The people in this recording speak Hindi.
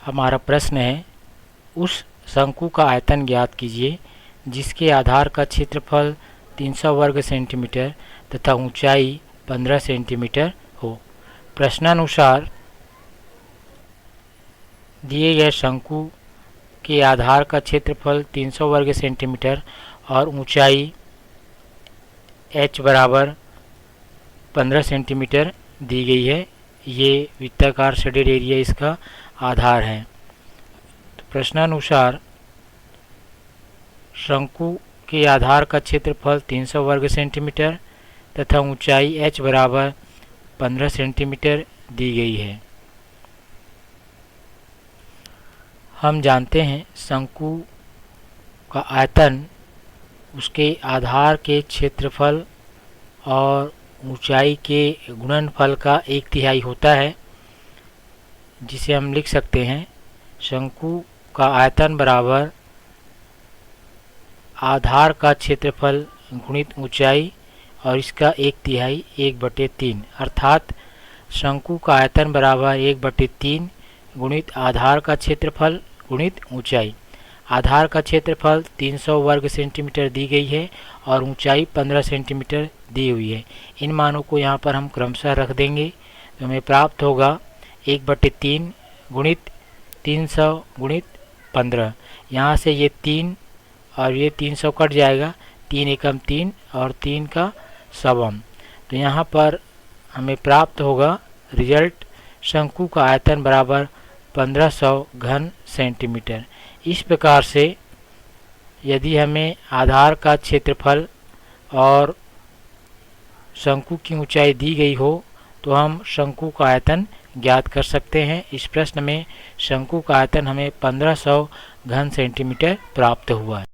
हमारा प्रश्न है, उस शंकु का आयतन ज्ञात कीजिए जिसके आधार का क्षेत्रफल 300 वर्ग सेंटीमीटर तथा ऊंचाई 15 सेंटीमीटर हो। प्रश्नानुसार दिए गए शंकु के आधार का क्षेत्रफल 300 वर्ग सेंटीमीटर और ऊंचाई h बराबर 15 सेंटीमीटर दी गई है। ये वृत्ताकार शेडेड एरिया इसका आधार है। तो प्रश्नानुसार शंकु के आधार का क्षेत्रफल 300 वर्ग सेंटीमीटर तथा ऊंचाई h बराबर 15 सेंटीमीटर दी गई है। हम जानते हैं शंकु का आयतन उसके आधार के क्षेत्रफल और ऊंचाई के गुणनफल का 1/3 होता है, जिसे हम लिख सकते हैं शंकु का आयतन बराबर आधार का क्षेत्रफल गुणित ऊंचाई और इसका 1/3 1/3, अर्थात शंकु का आयतन बराबर 1/3 गुणित आधार का क्षेत्रफल गुणित ऊंचाई। आधार का क्षेत्रफल 300 वर्ग सेंटीमीटर दी गई है और ऊंचाई 15 सेंटीमीटर दी हुई है। इन मानों को यहाँ पर हम क्रमशः रख देंगे तो हमें प्राप्त होगा 1/3 गुणित 300 गुणित 15। यहाँ से ये 3 और ये 300 कट जाएगा, 3 एकम 3 और 3 का सवम। तो यहाँ पर हमें प्राप्त होगा रिजल्ट शंकु का आयतन बराबर 1500 घन सेंटीमीटर। इस प्रकार से यदि हमें आधार का क्षेत्रफल और शंकु की ऊंचाई दी गई हो तो हम शंकु का आयतन ज्ञात कर सकते हैं। इस प्रश्न में शंकु का आयतन हमें 1500 घन सेंटीमीटर प्राप्त हुआ है।